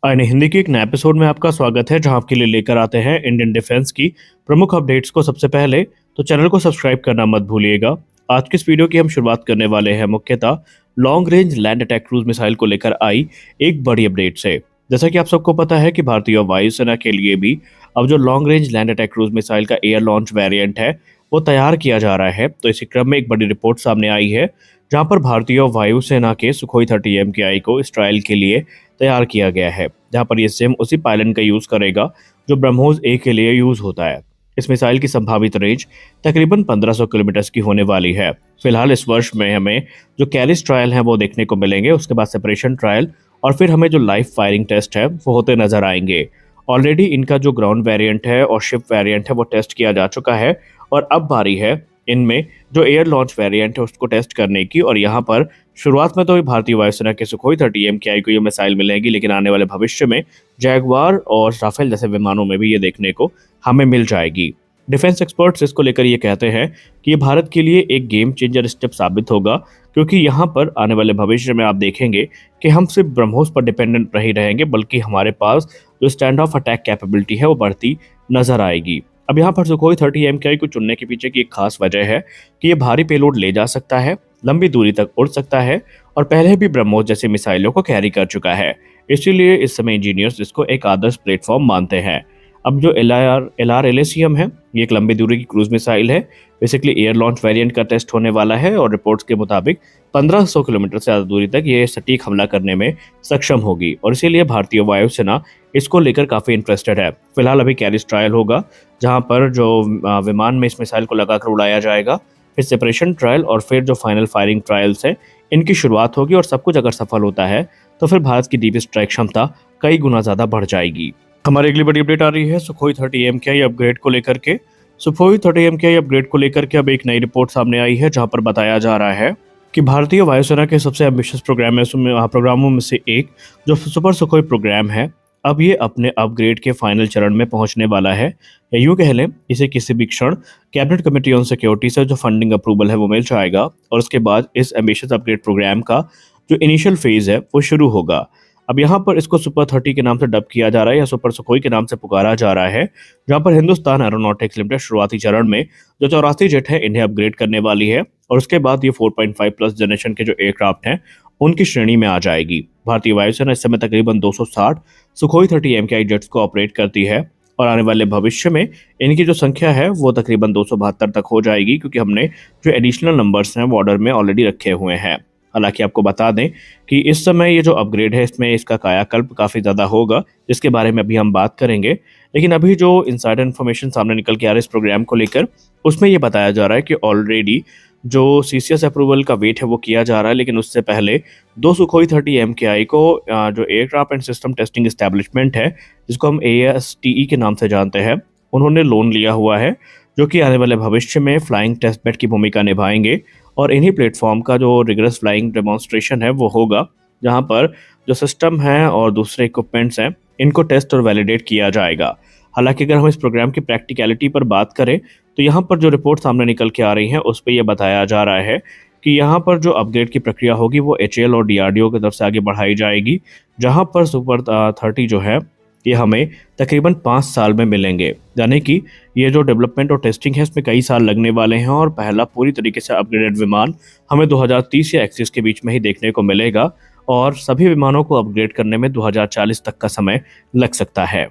आईने हिंदी के एक नए एपिसोड में आपका स्वागत है जहां आपके लिए लेकर आते हैं इंडियन डिफेंस की प्रमुख अपडेट्स को सबसे पहले। तो चैनल को सब्सक्राइब करना मत भूलिएगा। आज की इस वीडियो की हम शुरुआत करने वाले हैं मुख्यतः long range land attack cruise missile को लेकर आई एक बड़ी अपडेट से। जैसा कि आप सबको पता है कि भारतीय वायुसेना के लिए भी अब जो long range land attack cruise missile का एयर लॉन्च वेरिएंट है वो तैयार किया जा रहा है। तो इसी क्रम में एक बड़ी रिपोर्ट सामने आई है जहां पर भारतीय वायुसेना के सुखोई 30 MKI को इस ट्रायल के लिए तैयार किया गया है, जहां पर ये सेम उसी पायलन का यूज करेगा जो ब्रह्मोस ए के लिए यूज होता है। इस मिसाइल की संभावित रेंज तकरीबन 1500 किलोमीटर की होने वाली है। फिलहाल इस वर्ष में हमें जो कैरिस ट्रायल है वो देखने को मिलेंगे, उसके बाद सेपरेशन ट्रायल और फिर हमें जो लाइव फायरिंग टेस्ट है वो होते नजर आएंगे। ऑलरेडी इनका जो ग्राउंड वेरिएंट है और शिप वेरिएंट है वो टेस्ट किया जा चुका है और अब बारी है इनमें जो एयर लॉन्च वेरिएंट है उसको टेस्ट करने की। और यहाँ पर शुरुआत में तो भारतीय वायुसेना के सुखोई 30 MKI को ये मिसाइल मिलेगी, लेकिन आने वाले भविष्य में जैगवार और राफेल जैसे विमानों में भी ये देखने को हमें मिल जाएगी। डिफेंस एक्सपर्ट्स इसको लेकर ये कहते हैं कि ये भारत के लिए एक गेम चेंजर स्टेप साबित होगा, क्योंकि यहाँ पर आने वाले भविष्य में आप देखेंगे कि हम सिर्फ ब्रह्मोस पर डिपेंडेंट नहीं रहेंगे, बल्कि हमारे पास जो स्टैंड ऑफ अटैक कैपेबिलिटी है वो बढ़ती नजर आएगी। अब यहाँ पर सुखोई 30 MKI को चुनने के पीछे की एक खास वजह है कि ये भारी पेलोड ले जा सकता है, लंबी दूरी तक उड़ सकता है और पहले भी ब्रह्मोस जैसी मिसाइलों को कैरी कर चुका है। इसीलिए इस समय इंजीनियर्स इसको एक आदर्श प्लेटफॉर्म मानते हैं। अब जो LR LACM है ये एक लंबी दूरी की क्रूज मिसाइल है। बेसिकली एयर लॉन्च वेरिएंट का टेस्ट होने वाला है और रिपोर्ट्स के मुताबिक 1500 किलोमीटर से ज़्यादा दूरी तक ये सटीक हमला करने में सक्षम होगी और इसीलिए भारतीय वायुसेना इसको लेकर काफ़ी इंटरेस्टेड है। फिलहाल अभी कैरिस ट्रायल होगा जहाँ पर जो विमान में इस मिसाइल को लगाकर उड़ाया जाएगा, फिर सेपरेशन ट्रायल और फिर जो फाइनल फायरिंग ट्रायल्स हैं इनकी शुरुआत होगी और सब कुछ अगर सफल होता है तो फिर भारत की डीप स्ट्राइक क्षमता कई गुना ज़्यादा बढ़ जाएगी। हमारी अगली बड़ी अपडेट आ रही है सुखोई 30 MKI अपग्रेड को लेकर के। सुखोई 30 MKI अपग्रेड को लेकर के अब एक नई रिपोर्ट सामने आई है जहां पर बताया जा रहा है कि भारतीय वायुसेना के सबसे एम्बिशियस प्रोग्रामों में से एक जो सुपर सुखोई प्रोग्राम है अब ये अपने अपग्रेड के फाइनल चरण में पहुंचने वाला है, या यूं कह लें इसे किसी भी क्षण कैबिनेट कमेटी ऑन सिक्योरिटी से जो फंडिंग अप्रूवल है वो मिल जाएगा और उसके बाद इस एम्बिशियस अपग्रेड प्रोग्राम का जो इनिशियल फेज है वो शुरू होगा। अब यहाँ पर इसको सुपर 30 के नाम से डब किया जा रहा है या सुपर सुखोई के नाम से पुकारा जा रहा है, जहाँ पर हिंदुस्तान एरोनॉटिक्स लिमिटेड शुरुआती चरण में जो 84 जेट है इन्हें अपग्रेड करने वाली है और उसके बाद ये 4.5 प्लस जनरेशन के जो एयरक्राफ्ट हैं उनकी श्रेणी में आ जाएगी। भारतीय वायुसेना इस समय तकरीबन 260 सुखोई 30 MKI जेट्स को ऑपरेट करती है और आने वाले भविष्य में इनकी जो संख्या है वो तकरीबन 272 तक हो जाएगी, क्योंकि हमने जो एडिशनल नंबर्स हैं वो ऑर्डर में ऑलरेडी रखे हुए हैं। हालांकि आपको बता दें कि इस समय ये जो अपग्रेड है इसमें इसका कायाकल्प काफ़ी ज़्यादा होगा, जिसके बारे में अभी हम बात करेंगे। लेकिन अभी जो इनसाइडर इन्फॉर्मेशन सामने निकल के आ रहा है इस प्रोग्राम को लेकर, उसमें ये बताया जा रहा है कि ऑलरेडी जो CCS अप्रूवल का वेट है वो किया जा रहा है, लेकिन उससे पहले 2 सुखोई 30 MKI को जो aircraft and system testing establishment है जिसको हम ASTE के नाम से जानते हैं, उन्होंने लोन लिया हुआ है जो कि आने वाले भविष्य में फ्लाइंग टेस्ट बेड की भूमिका निभाएंगे और इन्हीं प्लेटफॉर्म का जो रिगरस फ्लाइंग डेमोन्स्ट्रेशन है वो होगा, जहां पर जो सिस्टम है और दूसरे इक्विपमेंट्स हैं इनको टेस्ट और वैलिडेट किया जाएगा। हालांकि अगर हम इस प्रोग्राम की प्रैक्टिकलिटी पर बात करें तो यहाँ पर जो रिपोर्ट सामने निकल के आ रही है उस पर यह बताया जा रहा है कि यहाँ पर जो अपग्रेड की प्रक्रिया होगी वो HAL और DRDO की तरफ से आगे बढ़ाई जाएगी, जहाँ पर सुपर 30 जो है ये हमें तकरीबन 5 साल में मिलेंगे। यानी कि ये जो डेवलपमेंट और टेस्टिंग है इसमें कई साल लगने वाले हैं और पहला पूरी तरीके से अपग्रेडेड विमान हमें 2030 या 31 के बीच में ही देखने को मिलेगा और सभी विमानों को अपग्रेड करने में 2040 तक का समय लग सकता है।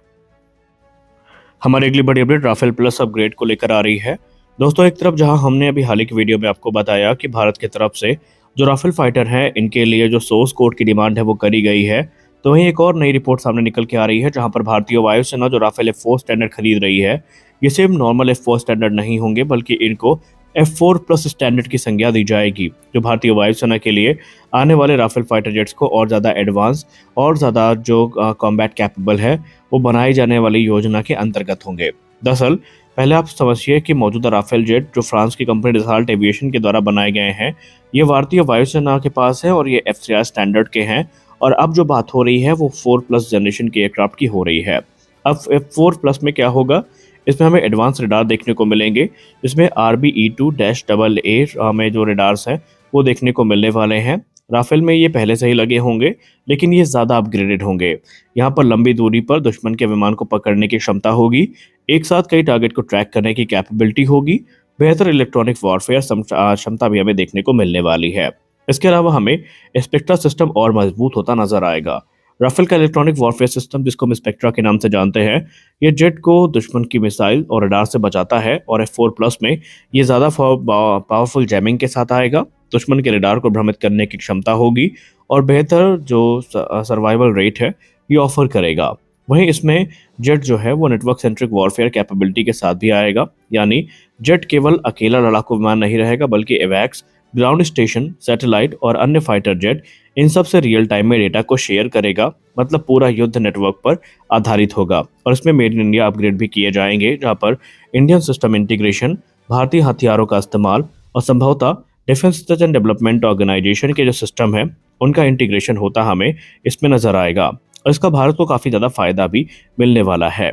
हमारी अगली बड़ी अपडेट राफेल प्लस अपग्रेड को लेकर आ रही है। दोस्तों, एक तरफ जहां हमने अभी हाल ही की वीडियो में आपको बताया कि भारत की तरफ से जो राफेल फाइटर हैं इनके लिए जो सोर्स कोड की डिमांड है वो करी गई है, तो वहीं एक और नई रिपोर्ट सामने निकल के आ रही है जहां पर भारतीय वायुसेना जो राफेल F4 स्टैंडर्ड खरीद रही है ये सिर्फ नॉर्मल F4 स्टैंडर्ड नहीं होंगे, बल्कि इनको F4 प्लस स्टैंडर्ड की संज्ञा दी जाएगी, जो भारतीय वायुसेना के लिए आने वाले राफेल फाइटर जेट्स को और ज़्यादा एडवांस और ज़्यादा जो कॉम्बैट कैपेबल है वो बनाई जाने वाली योजना के अंतर्गत होंगे। दरअसल पहले आप समझिए कि मौजूदा राफेल जेट जो फ्रांस की कंपनी डसाल्ट एविएशन के द्वारा बनाए गए हैं ये भारतीय वायुसेना के पास है और ये FCR स्टैंडर्ड के हैं और अब जो बात हो रही है वो 4 प्लस जनरेशन के एयरक्राफ्ट की हो रही है। अब F4 प्लस में क्या होगा, इसमें हमें एडवांस रडार देखने को मिलेंगे, जिसमें RBE2-AA में जो रडार्स हैं वो देखने को मिलने वाले हैं। राफेल में ये पहले से ही लगे होंगे, लेकिन ये ज़्यादा अपग्रेडेड होंगे। यहाँ पर लंबी दूरी पर दुश्मन के विमान को पकड़ने की क्षमता होगी, एक साथ कई टारगेट को ट्रैक करने की कैपेबिलिटी होगी, बेहतर इलेक्ट्रॉनिक वॉरफेयर क्षमता भी हमें देखने को मिलने वाली है। इसके अलावा हमें स्पेक्ट्रा सिस्टम और मजबूत होता नजर आएगा। राफेल का इलेक्ट्रॉनिक वॉरफेयर सिस्टम, जिसको हम स्पेक्ट्रा के नाम से जानते हैं, ये जेट को दुश्मन की मिसाइल और रडार से बचाता है और F4 प्लस में ये ज़्यादा पावरफुल जैमिंग के साथ आएगा। दुश्मन के रडार को भ्रमित करने की क्षमता होगी और बेहतर जो सर्वाइवल रेट है ये ऑफर करेगा। वहीं इसमें जेट जो है वो नेटवर्क सेंट्रिक वॉरफेयर कैपेबिलिटी के साथ भी आएगा, यानी जेट केवल अकेला लड़ाकू विमान नहीं रहेगा, बल्कि एवैक्स, ग्राउंड स्टेशन, सैटेलाइट और अन्य फाइटर जेट इन सब से रियल टाइम में डेटा को शेयर करेगा। मतलब पूरा युद्ध नेटवर्क पर आधारित होगा। और इसमें मेड इन इंडिया अपग्रेड भी किए जाएंगे, जहां पर इंडियन सिस्टम इंटीग्रेशन, भारतीय हथियारों का इस्तेमाल और संभवतः defence research and development organisation के जो सिस्टम है उनका इंटीग्रेशन होता हमें इसमें नजर आएगा। और इसका भारत को काफ़ी ज़्यादा फायदा भी मिलने वाला है।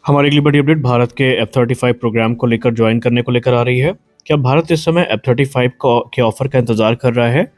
हमारी अगली बड़ी अपडेट भारत के F-35 प्रोग्राम को लेकर ज्वाइन करने को लेकर आ रही है। क्या भारत इस समय F-35 के ऑफर का इंतजार कर रहा है?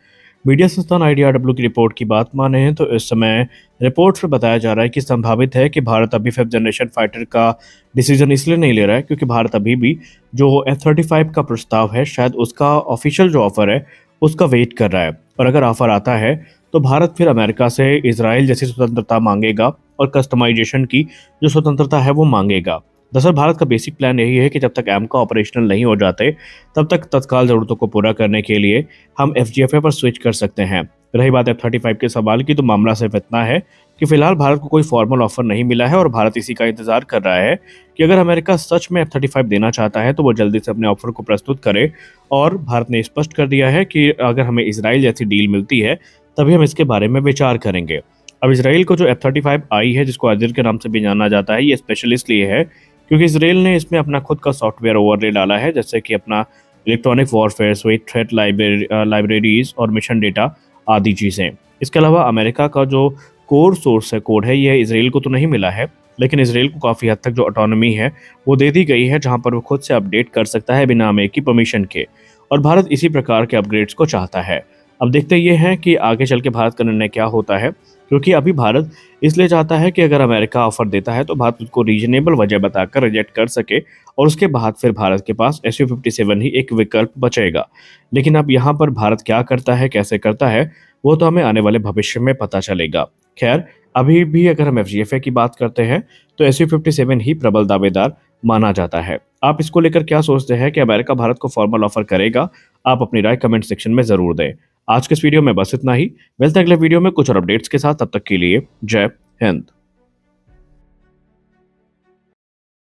मीडिया संस्थान IDRW की रिपोर्ट की बात माने हैं तो इस समय रिपोर्ट में बताया जा रहा है कि संभावित है कि भारत अभी 5th जनरेशन फाइटर का डिसीजन इसलिए नहीं ले रहा है क्योंकि भारत अभी भी जो F-35 का प्रस्ताव है, शायद उसका ऑफिशियल जो ऑफर है उसका वेट कर रहा है। और अगर ऑफर आता है तो भारत फिर अमेरिका से इजराइल जैसी स्वतंत्रता मांगेगा और कस्टमाइजेशन की जो स्वतंत्रता है वो मांगेगा। दरअसल भारत का बेसिक प्लान यही है कि जब तक एमका ऑपरेशनल नहीं हो जाते तब तक तत्काल ज़रूरतों को पूरा करने के लिए हम FGFA पर स्विच कर सकते हैं। रही बात F-35 के सवाल की, तो मामला सिर्फ इतना है कि फिलहाल भारत को कोई फॉर्मल ऑफर नहीं मिला है और भारत इसी का इंतजार कर रहा है कि अगर अमेरिका सच में F-35 देना चाहता है तो वो जल्दी से अपने ऑफर को प्रस्तुत करे। और भारत ने स्पष्ट कर दिया है कि अगर हमें इसराइल जैसी डील मिलती है तभी हम इसके बारे में विचार करेंगे। अब इसराइल को जो F-35 आई है, जिसको अजीर के नाम से भी जाना जाता है, ये स्पेशल इसलिए है क्योंकि इसराइल ने इसमें अपना खुद का सॉफ्टवेयर ओवरले डाला है, जैसे कि अपना electronic warfare sweet, threat libraries और मिशन डेटा आदि चीज़ें। इसके अलावा अमेरिका का जो कोर सोर्स है, कोड है, यह इसराइल को तो नहीं मिला है, लेकिन इसराइल को काफ़ी हद तक जो ऑटोनॉमी है वो दे दी गई है, जहां पर वो खुद से अपडेट कर सकता है बिना अमेरिकी परमिशन के। और भारत इसी प्रकार के अपग्रेड्स को चाहता है। अब देखते ये हैं कि आगे चल के भारत का निर्णय क्या होता है, क्योंकि अभी भारत इसलिए चाहता है कि अगर अमेरिका ऑफर देता है तो भारत उसको रीजनेबल वजह बताकर रिजेक्ट कर सके और उसके बाद फिर भारत के पास Su-57 ही एक विकल्प बचेगा। लेकिन अब यहाँ पर भारत क्या करता है, कैसे करता है, वो तो हमें आने वाले भविष्य में पता चलेगा। खैर, अभी भी अगर हम FGFA की बात करते हैं तो Su-57 ही प्रबल दावेदार माना जाता है। आप इसको लेकर क्या सोचते हैं कि अमेरिका भारत को फॉर्मल ऑफर करेगा? आप अपनी राय कमेंट सेक्शन में ज़रूर दें। आज के इस वीडियो में बस इतना ही। मिलते हैं अगले वीडियो में कुछ और अपडेट्स के साथ। तब तक के लिए जय हिंद।